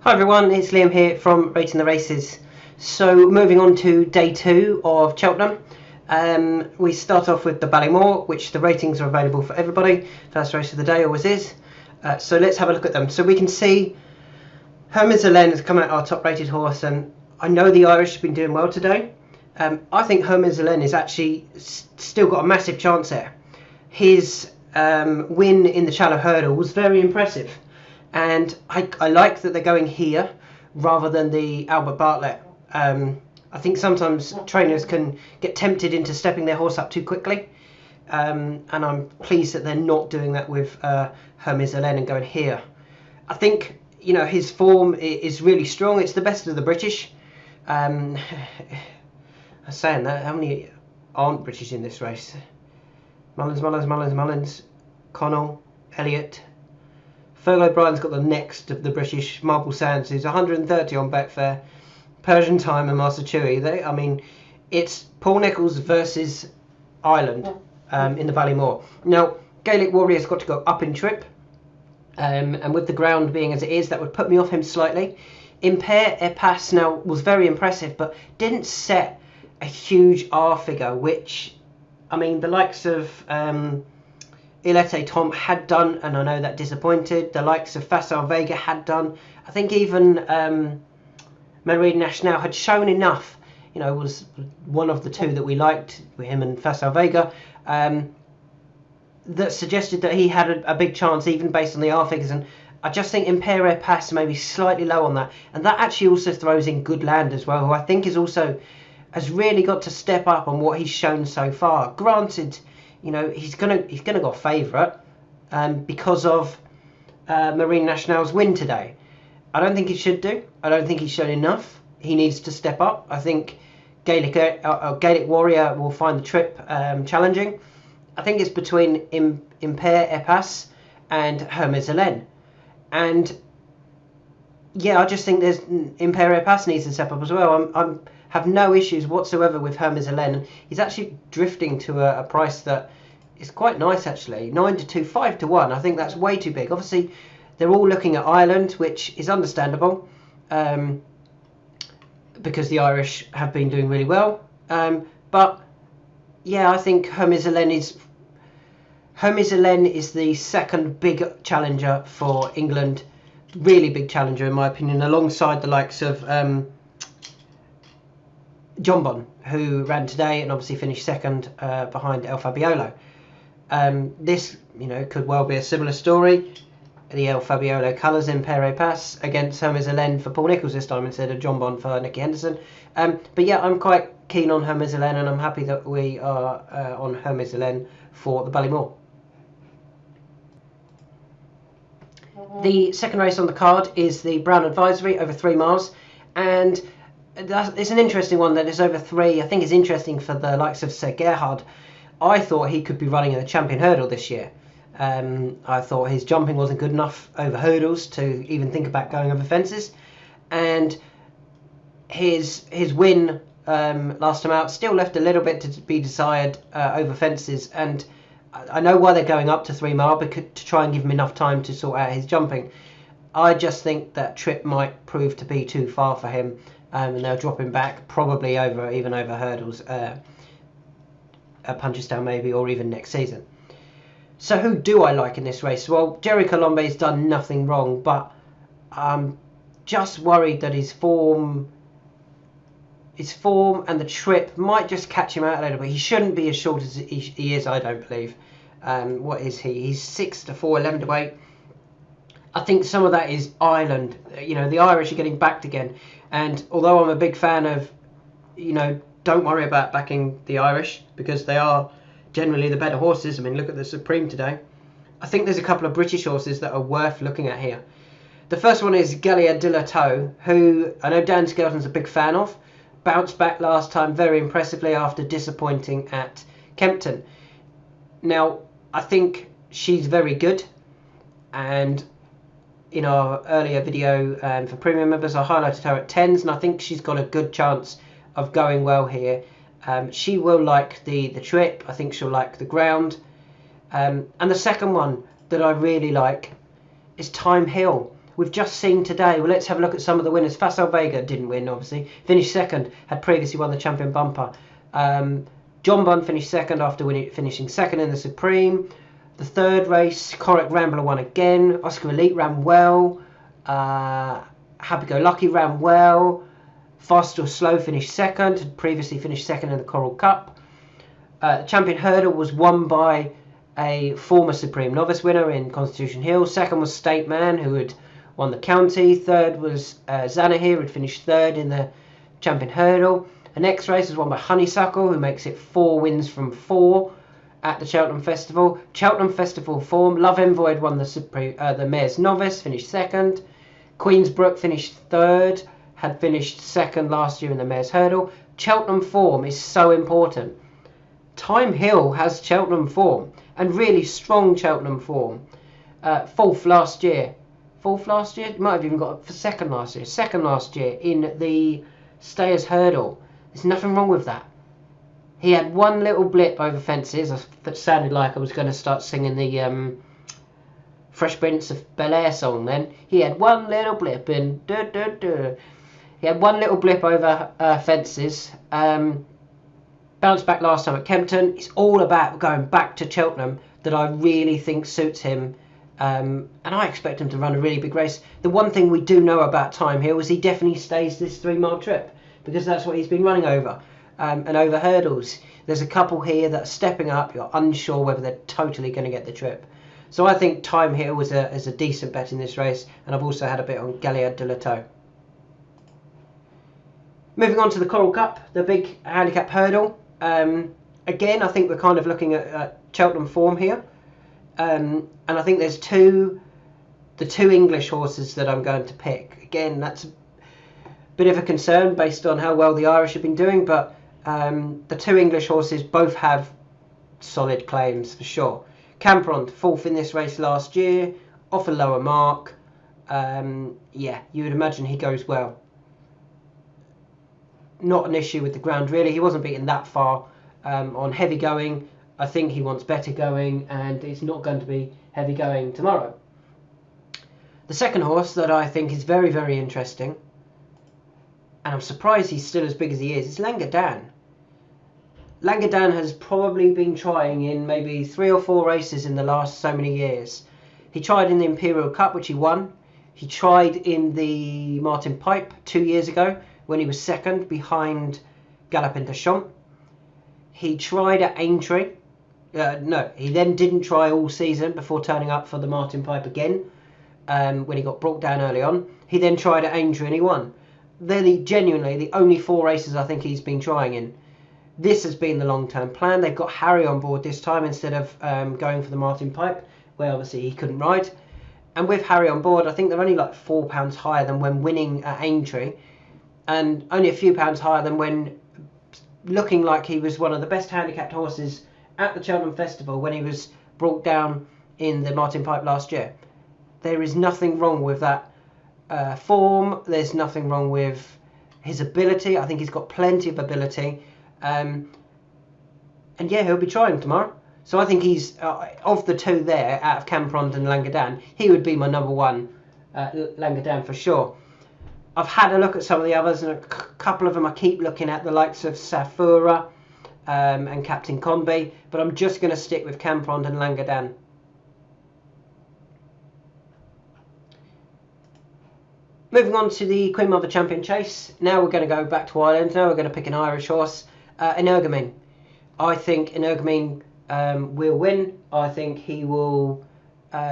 Hi everyone, it's Liam here from Rating the Races. So moving on to day 2 of Cheltenham. We start off with the Ballymore, which the ratings are available for everybody. First race of the day always is. So let's have a look at them. So we can see Hermes has come out our top rated horse, and I know the Irish have been doing well today. I think Hermes is actually still got a massive chance there. His win in the shallow hurdle was very impressive. And I like that they're going here rather than the Albert Bartlett. I think sometimes trainers can get tempted into stepping their horse up too quickly. And I'm pleased that they're not doing that with Hermes and going here. I think, you know, his form is really strong. It's the best of the British. I'm saying that, how many aren't British in this race? Mullins, Connell, Elliott. Fergal O'Brien's got the next of the British. Marble Sands, who's 130 on Betfair. Persian Time and Master Chewy. I mean, it's Paul Nicholls versus Ireland in the Ballymore. Now, Gaelic Warrior's got to go up in trip. And with the ground being as it is, that would put me off him slightly. Impair Epas now was very impressive, but didn't set a huge R figure, which, I mean, the likes of Ilete Tom had done, and I know that disappointed. The likes of Facile Vega had done. I think even Marine National had shown enough, you know, was one of the two that we liked, with him and Facile Vega, that suggested that he had a big chance, even based on the R figures. And I just think Impere Pass maybe slightly low on that. And that actually also throws in Good Land as well, who I think has really got to step up on what he's shown so far. Granted, you know, he's gonna go favourite because of Marine National's win today. I don't think he should do. I don't think he's shown enough. He needs to step up. I think Gaelic Warrior will find the trip challenging. I think it's between Impair Epas and Hermes Hélène. And yeah, I just think there's Impair Epas needs to step up as well. I have no issues whatsoever with Hermes Hélène. He's actually drifting to a price that is quite nice, actually. 9 to 2, 5 to 1. I think that's way too big. Obviously, they're all looking at Ireland, which is understandable, because the Irish have been doing really well. But yeah, I think Hermes Hélène is the second big challenger for England. Really big challenger, in my opinion, alongside the likes of John Bon, who ran today and obviously finished second behind El Fabiolo. This, you know, could well be a similar story. The El Fabiolo colours in Pere Pass against Hermes Hélène for Paul Nicholls this time instead of John Bon for Nicky Henderson. But yeah, I'm quite keen on Hermes Hélène, and I'm happy that we are on Hermes Hélène for the Ballymore. The second race on the card is the Brown Advisory over 3 miles, and it's an interesting one that is over 3. I think it's interesting for the likes of Sir Gerhard. I thought he could be running in the Champion Hurdle this year. I thought his jumping wasn't good enough over hurdles to even think about going over fences, and his win last time out still left a little bit to be desired over fences. And I know why they're going up to 3 mile, because to try and give him enough time to sort out his jumping. I just think that trip might prove to be too far for him, and they'll drop him back probably even over hurdles, at Punchestown maybe, or even next season. So who do I like in this race? Well, Jerry Colombe's done nothing wrong, but I'm just worried that his form and the trip might just catch him out a little bit. He shouldn't be as short as he is, I don't believe. What is he? He's 6 to 4, 11 to 8. I think some of that is Ireland. You know, the Irish are getting backed again. And although I'm a big fan of, you know, don't worry about backing the Irish, because they are generally the better horses. I mean, look at the Supreme today. I think there's a couple of British horses that are worth looking at here. The first one is Galia de la Toe, who I know Dan Skelton's a big fan of. Bounced back last time very impressively after disappointing at Kempton. Now, I think she's very good, and in our earlier video for premium members, I highlighted her at 10s, and I think she's got a good chance of going well here. She will like the trip. I think she'll like the ground. And the second one that I really like is Time Hill. we've just seen today. Well, let's have a look at some of the winners. Facel Vega didn't win, obviously. Finished second, had previously won the Champion Bumper. John Bunn finished second after finishing second in the Supreme. The third race, Correct Rambler won again. Oscar Elite ran well. Happy Go Lucky ran well. Fast or Slow finished second, had previously finished second in the Coral Cup. The Champion Hurdle was won by a former Supreme Novice winner in Constitution Hill. Second was State Man, who had won the county. Third was Zanahir, who had finished third in the Champion Hurdle. The next race was won by Honeysuckle, who makes it 4 wins from 4 at the Cheltenham Festival. Cheltenham Festival form, Love Envoy had won the Mayor's Novice, finished second. Queensbrook finished third, had finished second last year in the Mayor's Hurdle. Cheltenham form is so important. Time Hill has Cheltenham form, and really strong Cheltenham form. Fourth last year. Fourth last year? Might have even got for second last year. Second last year in the Stayers Hurdle. There's nothing wrong with that. He had one little blip over fences. That sounded like I was going to start singing the Fresh Prince of Bel-Air song then. He had one little blip in... He had one little blip over fences. Bounced back last time at Kempton. It's all about going back to Cheltenham that I really think suits him. And I expect him to run a really big race. The one thing we do know about Time Hill is he definitely stays this 3-mile trip, because that's what he's been running over, and over hurdles. There's a couple here that are stepping up. You're unsure whether they're totally going to get the trip. So I think Time Hill is a decent bet in this race, and I've also had a bit on Galliard de la Toe. Moving on to the Coral Cup, the big handicap hurdle. Again, I think we're kind of looking at Cheltenham form here. And I think there's the two English horses that I'm going to pick. Again, that's a bit of a concern based on how well the Irish have been doing, but the two English horses both have solid claims for sure. Camprond, 4th in this race last year, off a lower mark. Yeah, you would imagine he goes well. Not an issue with the ground really. He wasn't beaten that far on heavy going. I think he wants better going, and it's not going to be heavy going tomorrow. The second horse that I think is very, very interesting, and I'm surprised he's still as big as he is Langadan. Langadan has probably been trying in maybe 3 or 4 races in the last so many years. He tried in the Imperial Cup, which he won. He tried in the Martin Pipe 2 years ago, when he was second behind Galopin de Champs. He tried at Aintree. No, he then didn't try all season before turning up for the Martin Pipe again, when he got brought down early on. He then tried at Aintree and he won. They're genuinely the only 4 races I think he's been trying in. This has been the long-term plan. They've got Harry on board this time instead of going for the Martin Pipe, where obviously he couldn't ride. And with Harry on board, I think they're only like £4 higher than when winning at Aintree, and only a few pounds higher than when looking like he was one of the best handicapped horses at the Cheltenham Festival when he was brought down in the Martin Pipe last year. There is nothing wrong with that form. There's nothing wrong with his ability. I think he's got plenty of ability. And yeah, he'll be trying tomorrow. So I think he's, of the two there, out of Camprond and Langadan, he would be my number one, Langadan for sure. I've had a look at some of the others, and a couple of them I keep looking at, the likes of Safura and Captain Combi, but I'm just going to stick with Camprond and Langadan. Moving on to the Queen Mother Champion Chase. Now we're going to go back to Ireland. Now we're going to pick an Irish horse, Energumene. I think Energumene will win. I think he will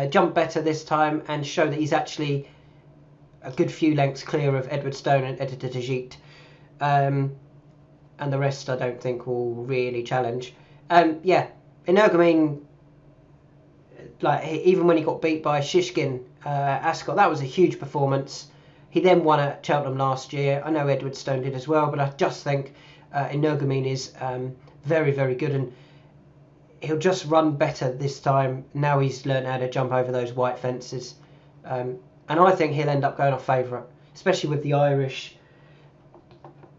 jump better this time and show that he's actually a good few lengths clear of Edward Stone and Editor de Gite. And the rest I don't think will really challenge. Yeah, Energumene, like, even when he got beat by Shishkin Ascot, that was a huge performance. He then won at Cheltenham last year. I know Edward Stone did as well, but I just think Energumene is very, very good, and he'll just run better this time. Now he's learned how to jump over those white fences. And I think he'll end up going off favourite, especially with the Irish.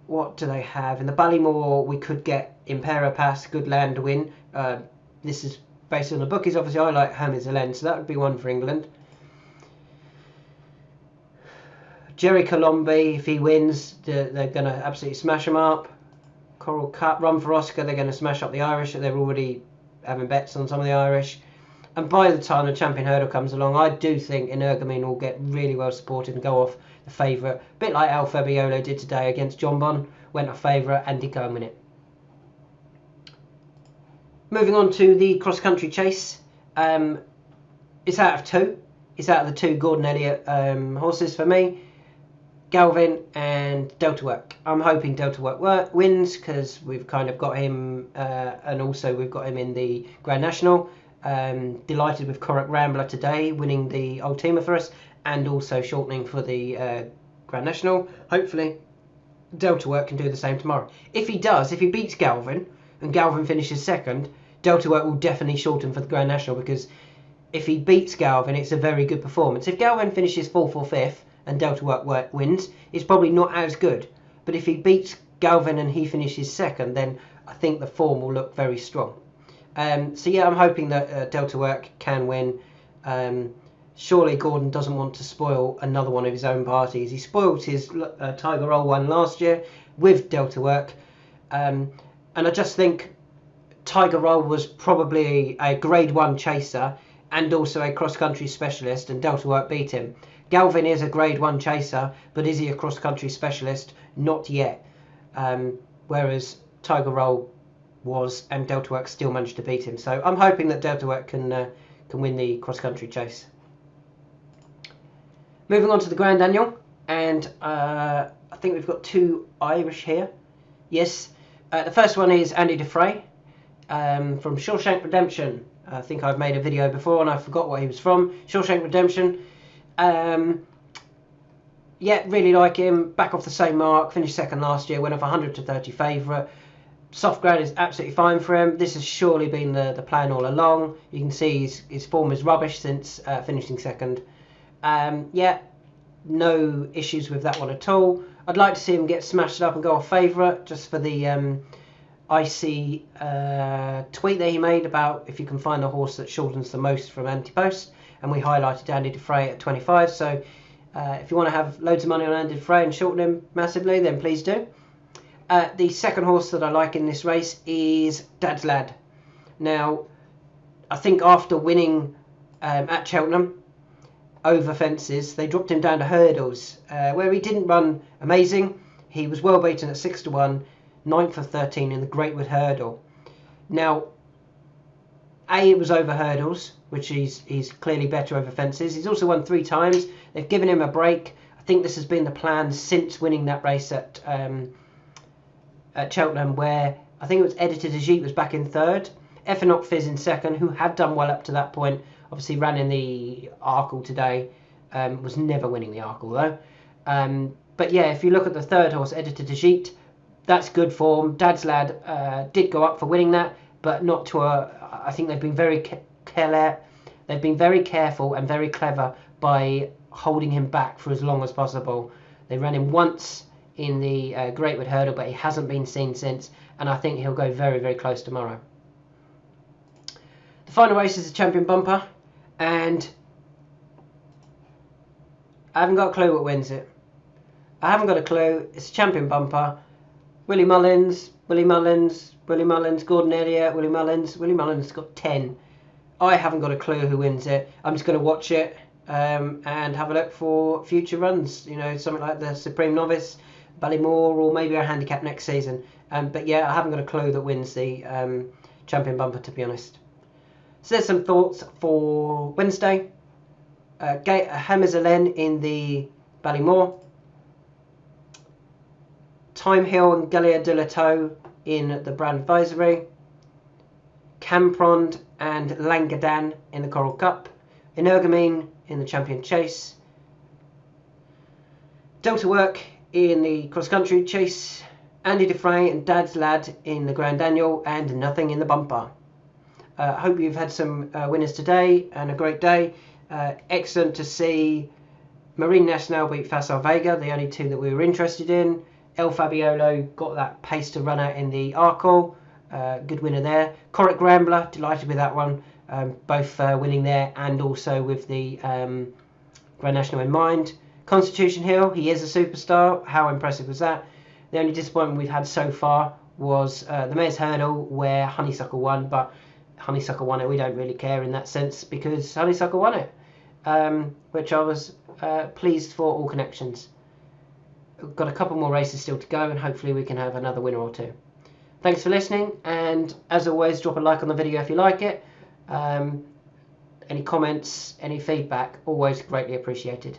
What do they have? In the Ballymore, we could get Impera Pass, good land to win. This is based on the bookies. Obviously, I like Hermes Helen, so that would be one for England. Jerry Colombi, if he wins, they're going to absolutely smash him up. Coral Cup, Run for Oscar, they're going to smash up the Irish. They're already having bets on some of the Irish. And by the time the Champion Hurdle comes along, I do think Energumene will get really well supported and go off the favourite. A bit like Al Fabiolo did today against John Bon. Went a favourite and did go and win it. Moving on to the cross-country chase. It's out of two. It's out of the two Gordon Elliott horses for me. Galvin and Delta Work. I'm hoping Delta Work wins because we've kind of got him, and also we've got him in the Grand National. Delighted with Correct Rambler today, winning the Ultima for us, and also shortening for the Grand National. Hopefully, Delta Work can do the same tomorrow. If he does, if he beats Galvin, and Galvin finishes second, Delta Work will definitely shorten for the Grand National, because if he beats Galvin, it's a very good performance. If Galvin finishes 4th or 5th, and Delta Work wins, it's probably not as good. But if he beats Galvin and he finishes second, then I think the form will look very strong. So yeah, I'm hoping that Delta Work can win. Surely Gordon doesn't want to spoil another one of his own parties. He spoiled his Tiger Roll one last year with Delta Work. And I just think Tiger Roll was probably a Grade 1 chaser and also a cross-country specialist, and Delta Work beat him. Galvin is a Grade 1 chaser, but is he a cross-country specialist? Not yet. Whereas Tiger Roll was, and Delta Work still managed to beat him. So I'm hoping that Delta Work can win the cross-country chase. Moving on to the Grand Annual, and I think we've got two Irish here. Yes, the first one is Andy Dufresne from Shawshank Redemption. I think I've made a video before and I forgot what he was from. Shawshank Redemption. Yeah, really like him. Back off the same mark. Finished second last year. Went off 100 to 30 favourite. Soft ground is absolutely fine for him. This has surely been the plan all along. You can see his form is rubbish since finishing second. Yeah, no issues with that one at all. I'd like to see him get smashed up and go off favourite, just for the icy tweet that he made about if you can find the horse that shortens the most from anti-post. And we highlighted Andy Dufresne at 25. So if you want to have loads of money on Andy Dufresne and shorten him massively, then please do. The second horse that I like in this race is Dad's Lad. Now, I think after winning at Cheltenham over fences, they dropped him down to hurdles, where he didn't run amazing. He was well beaten at 6 to 1, 9th of 13 in the Greatwood Hurdle. Now, it was over hurdles, which he's clearly better over fences. He's also won 3 times. They've given him a break. I think this has been the plan since winning that race at Cheltenham, where I think it was Editor de Gite was back in 3rd. Effenock Fizz in 2nd, who had done well up to that point. Obviously ran in the Arkle today. Was never winning the Arkle though. But yeah, if you look at the 3rd horse, Editor de Gite, that's good form. Dad's Lad did go up for winning that, but not to a. I think they've been very careful and very clever by holding him back for as long as possible. They ran him once in the Greatwood Hurdle, but he hasn't been seen since, and I think he'll go very, very close tomorrow. The final race is the Champion Bumper, and I haven't got a clue what wins it. I haven't got a clue. It's a Champion Bumper. Willie Mullins, Gordon Elliott, Willie Mullins. Willie Mullins got 10. I haven't got a clue who wins it. I'm just going to watch it and have a look for future runs. You know, something like the Supreme Novice, Ballymore, or maybe a handicap next season. But yeah, I haven't got a clue that wins the Champion Bumper, to be honest. So there's some thoughts for Wednesday. Hammerzelen in the Ballymore. Time Hill and Gallia de la Toe in the Brand Advisory. Camprond and Langadan in the Coral Cup. Energumene in the Champion Chase. Delta Work in the Cross Country Chase. Andy Dufresne and Dad's Lad in the Grand Annual, and nothing in the Bumper. Hope you've had some winners today and a great day. Excellent to see Marine Nationale beat Facile Vega, the only two that we were interested in. El Fabiolo got that pace to run out in the Arkle. Good winner there. Correct Rambler, delighted with that one. Both winning there and also with the Grand National in mind. Constitution Hill, he is a superstar. How impressive was that? The only disappointment we've had so far was the Mayor's Hurdle, where Honeysuckle won, but Honeysuckle won it. We don't really care in that sense because Honeysuckle won it, which I was pleased for all connections. We've got a couple more races still to go, and hopefully we can have another winner or two. Thanks for listening, and as always, drop a like on the video if you like it. Any comments, any feedback, always greatly appreciated.